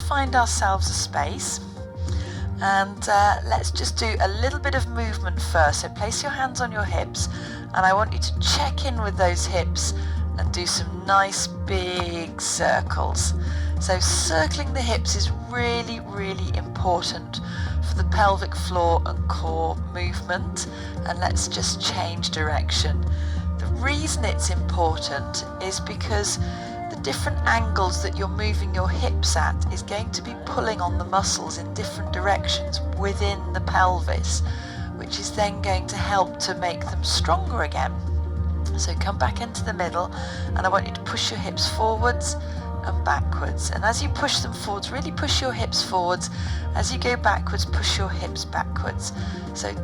find ourselves a space, and let's just do a little bit of movement first. So place your hands on your hips, and I want you to check in with those hips and do some nice big circles. So circling the hips is really, really important for the pelvic floor and core movement. And let's just change direction. The reason it's important is because the different angles that you're moving your hips at is going to be pulling on the muscles in different directions within the pelvis, which is then going to help to make them stronger again. So come back into the middle, and I want you to push your hips forwards and backwards. And as you push them forwards, really push your hips forwards. As you go backwards, push your hips backwards. So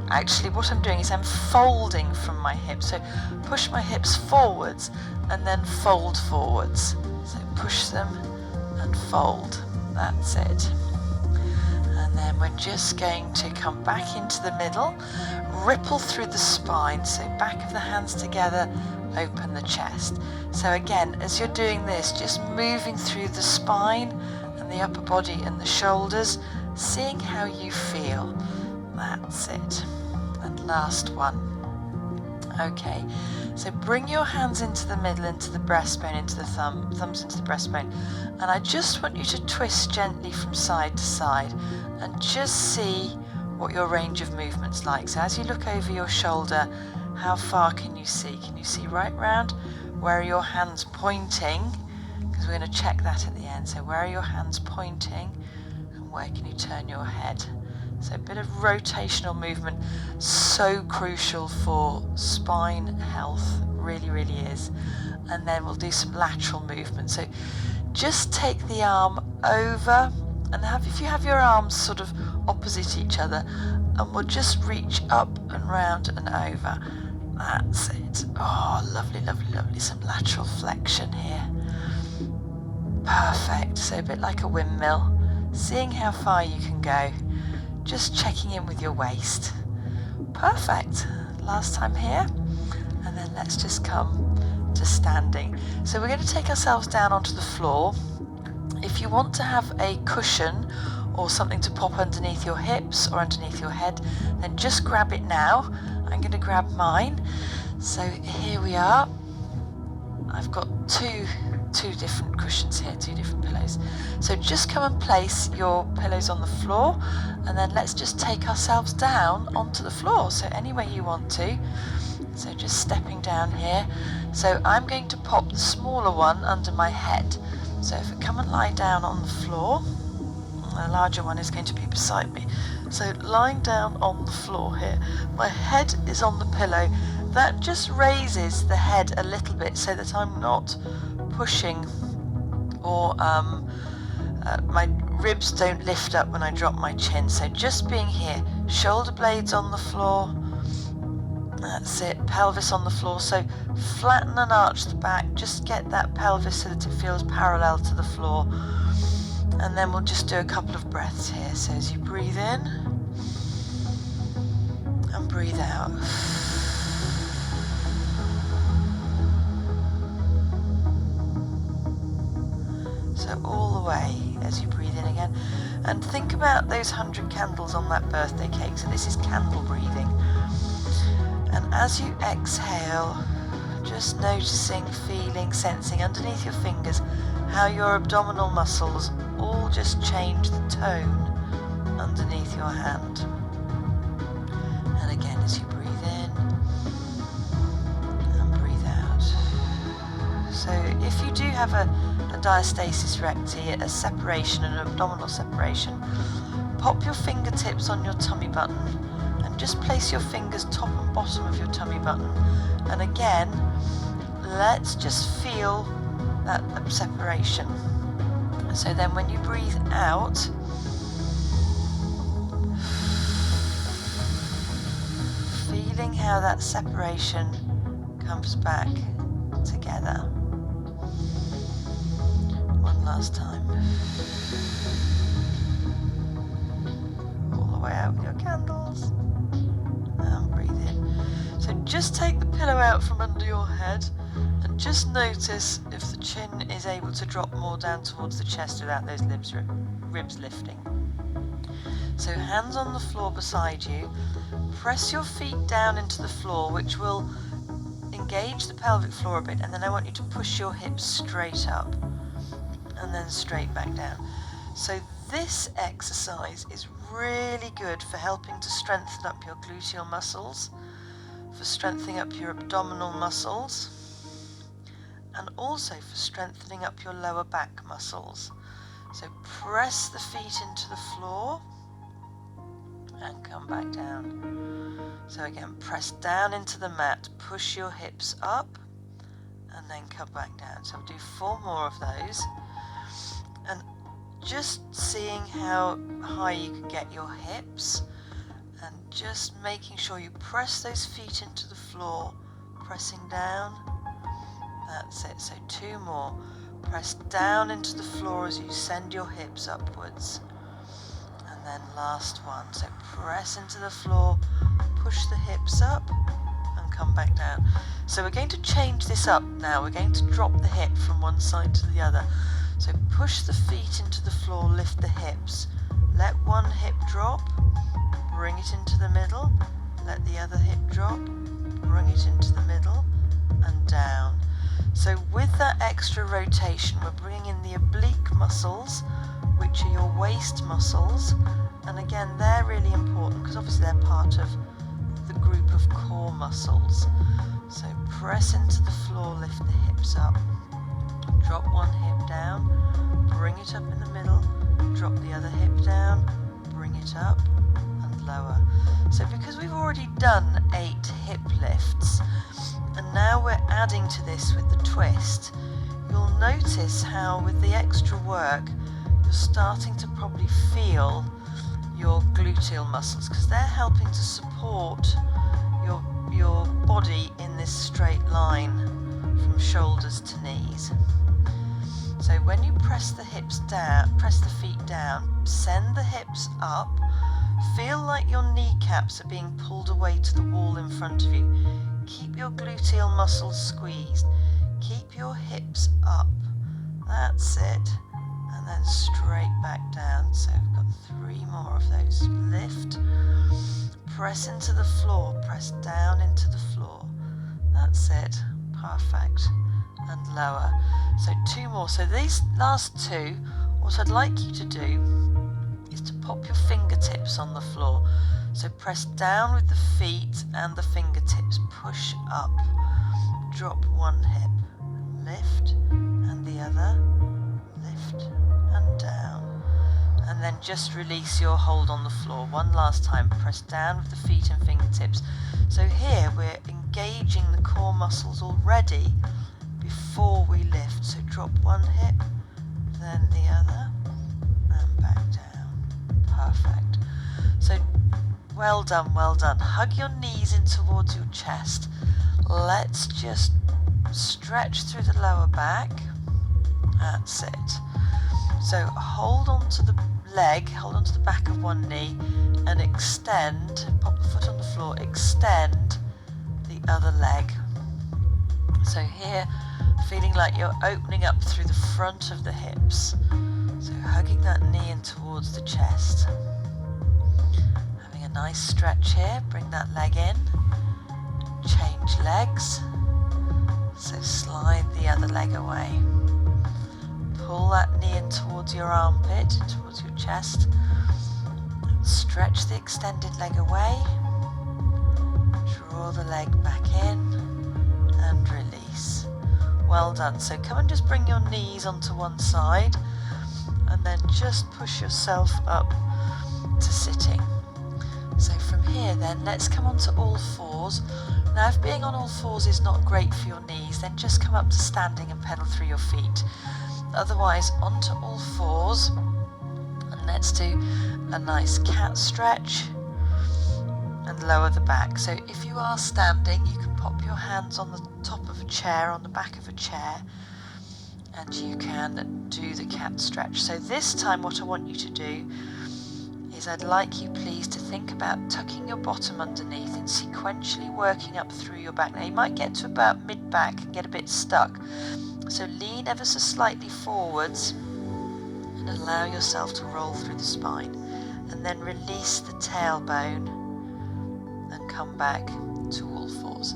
actually what I'm doing is I'm folding from my hips. So push my hips forwards and then fold forwards. So push them and fold. That's it. And then we're just going to come back into the middle, ripple through the spine. So back of the hands together, open the chest. So again, as you're doing this, just moving through the spine and the upper body and the shoulders, seeing how you feel. That's it. And last one. Okay, so bring your hands into the middle, into the breastbone, into the thumbs into the breastbone, and I just want you to twist gently from side to side and just see what your range of movement's like. So as you look over your shoulder, how far can you see? Can you see right round? Where are your hands pointing? Because we're going to check that at the end. So where are your hands pointing, and where can you turn your head? So a bit of rotational movement, so crucial for spine health, really, really is. And then we'll do some lateral movement. So just take the arm over, and if you have your arms sort of opposite each other, and we'll just reach up and round and over. That's it. Oh, lovely, lovely, lovely. Some lateral flexion here. Perfect. So a bit like a windmill, seeing how far you can go. Just checking in with your waist. Perfect. Last time here. And then let's just come to standing. So we're going to take ourselves down onto the floor. If you want to have a cushion or something to pop underneath your hips or underneath your head, then just grab it now. I'm going to grab mine. So here we are. I've got two different cushions here, two different pillows. So just come and place your pillows on the floor, and then let's just take ourselves down onto the floor. So any way you want to. So just stepping down here. So I'm going to pop the smaller one under my head. So if I come and lie down on the floor, the larger one is going to be beside me. So lying down on the floor here, my head is on the pillow. That just raises the head a little bit so that I'm not pushing, or my ribs don't lift up when I drop my chin. So just being here, shoulder blades on the floor. That's it, pelvis on the floor. So flatten and arch the back, just get that pelvis so that it feels parallel to the floor. And then we'll just do a couple of breaths here. So as you breathe in and breathe out. So all the way as you breathe in again. And think about those 100 candles on that birthday cake. So this is candle breathing. And as you exhale, just noticing, feeling, sensing underneath your fingers how your abdominal muscles all just change the tone underneath your hand. And again, as you breathe in and breathe out. So if you do have a diastasis recti, a separation, an abdominal separation, pop your fingertips on your tummy button and just place your fingers top and bottom of your tummy button. And again, let's just feel that separation. So then when you breathe out, feeling how that separation comes back together. One last time. All the way out with your candles. And breathe in. So just take the pillow out from under your head and And just notice if the chin is able to drop more down towards the chest without those ribs lifting. So hands on the floor beside you, press your feet down into the floor, which will engage the pelvic floor a bit, and then I want you to push your hips straight up and then straight back down. So this exercise is really good for helping to strengthen up your gluteal muscles, for strengthening up your abdominal muscles, and also for strengthening up your lower back muscles. So press the feet into the floor and come back down. So again, press down into the mat, push your hips up, and then come back down. So we'll do 4 more of those. And just seeing how high you can get your hips, and just making sure you press those feet into the floor, pressing down. That's it. So 2 more. Press down into the floor as you send your hips upwards. And then last one. So press into the floor, push the hips up, and come back down. So we're going to change this up now. We're going to drop the hip from one side to the other. So push the feet into the floor, lift the hips. Let one hip drop, bring it into the middle. Let the other hip drop, bring it into the middle, and down. So with that extra rotation, we're bringing in the oblique muscles, which are your waist muscles. And again, they're really important because obviously they're part of the group of core muscles. So press into the floor, lift the hips up. Drop one hip down, bring it up in the middle, drop the other hip down, bring it up and lower. So because we've already done 8 hip lifts, and now we're adding to this with the twist, you'll notice how with the extra work, you're starting to probably feel your gluteal muscles, because they're helping to support your body in this straight line from shoulders to knees. So when you press the hips down, press the feet down, send the hips up, feel like your kneecaps are being pulled away to the wall in front of you. Keep your gluteal muscles squeezed. Keep your hips up. That's it. And then straight back down. So we've got 3 more of those. Lift. Press into the floor. Press down into the floor. That's it. Perfect. And lower. So 2 more. So these last 2, what I'd like you to do is to pop your fingertips on the floor. So press down with the feet and the fingertips. Push up. Drop one hip. Lift. And the other. Lift. And down. And then just release your hold on the floor. One last time. Press down with the feet and fingertips. So here we're engaging the core muscles already before we lift. So drop one hip, then the other, and back down. Perfect. So well done, well done. Hug your knees in towards your chest. Let's just stretch through the lower back. That's it. So hold on to the leg, hold on to the back of one knee, and extend, pop the foot on the floor, extend the other leg. So here, feeling like you're opening up through the front of the hips. So hugging that knee in towards the chest. Having a nice stretch here, bring that leg in. Change legs. So slide the other leg away. Pull that knee in towards your armpit, towards your chest. Stretch the extended leg away. Draw the leg back in and release. Well done. So come and just bring your knees onto one side and then just push yourself up to sitting. So from here then, let's come onto all 4s. Now if being on all 4s is not great for your knees, then just come up to standing and pedal through your feet. Otherwise, onto all 4s, and let's do a nice cat stretch and lower the back. So if you are standing, you can pop your hands on the top of a chair, on the back of a chair, and you can do the cat stretch. So this time what I want you to do is is I'd like you please to think about tucking your bottom underneath and sequentially working up through your back. Now you might get to about mid-back and get a bit stuck, so lean ever so slightly forwards and allow yourself to roll through the spine, and then release the tailbone and come back to all fours.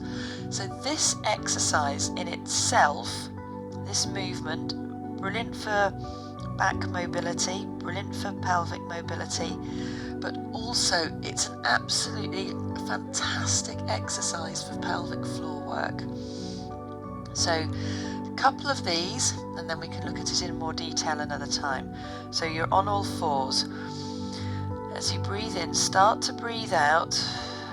So this exercise in itself, this movement, brilliant for back mobility, brilliant for pelvic mobility, but also it's an absolutely fantastic exercise for pelvic floor work. So a couple of these, and then we can look at it in more detail another time. So you're on all fours. As you breathe in, start to breathe out,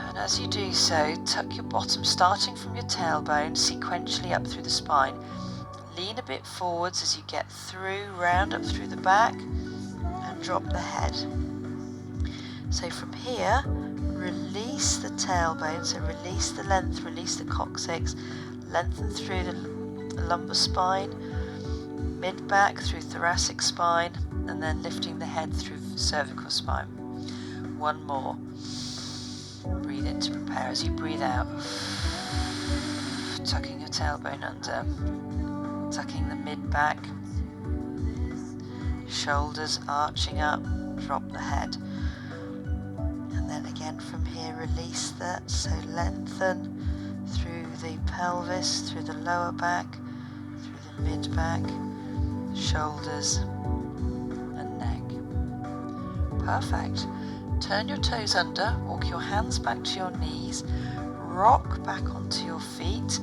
and as you do so, tuck your bottom starting from your tailbone sequentially up through the spine. Lean a bit forwards as you get through, round up through the back, and drop the head. So from here, release the tailbone, so release the length, release the coccyx, lengthen through the lumbar spine, mid-back through thoracic spine, and then lifting the head through cervical spine. One more. Breathe in to prepare. As you breathe out, tucking your tailbone under, tucking the mid-back, shoulders arching up, drop the head. And then again from here, release that, so lengthen through the pelvis, through the lower back, through the mid-back, shoulders and neck. Perfect. Turn your toes under, walk your hands back to your knees, rock back onto your feet,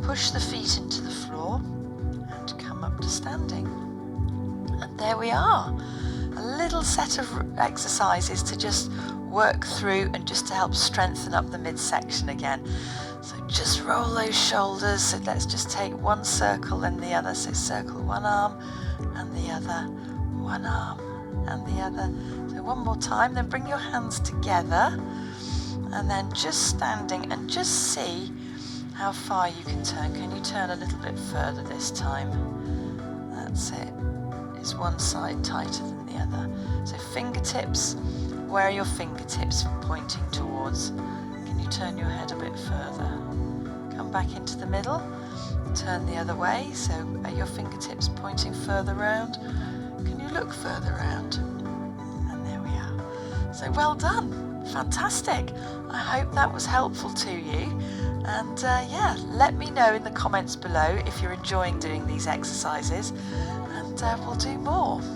push the feet into the floor, and come up to standing. And there we are. A little set of exercises to just work through and just to help strengthen up the midsection again. So just roll those shoulders. So let's just take one circle and the other. So circle one arm and the other, one arm and the other. So one more time, then bring your hands together and then just standing, and just see how far you can turn. Can you turn a little bit further this time? That's it. Is one side tighter than the other? So fingertips, where are your fingertips pointing towards? Can you turn your head a bit further? Come back into the middle, turn the other way. So are your fingertips pointing further round? Can you look further round? And there we are. So well done, fantastic. I hope that was helpful to you. And yeah, let me know in the comments below if you're enjoying doing these exercises, and we'll do more.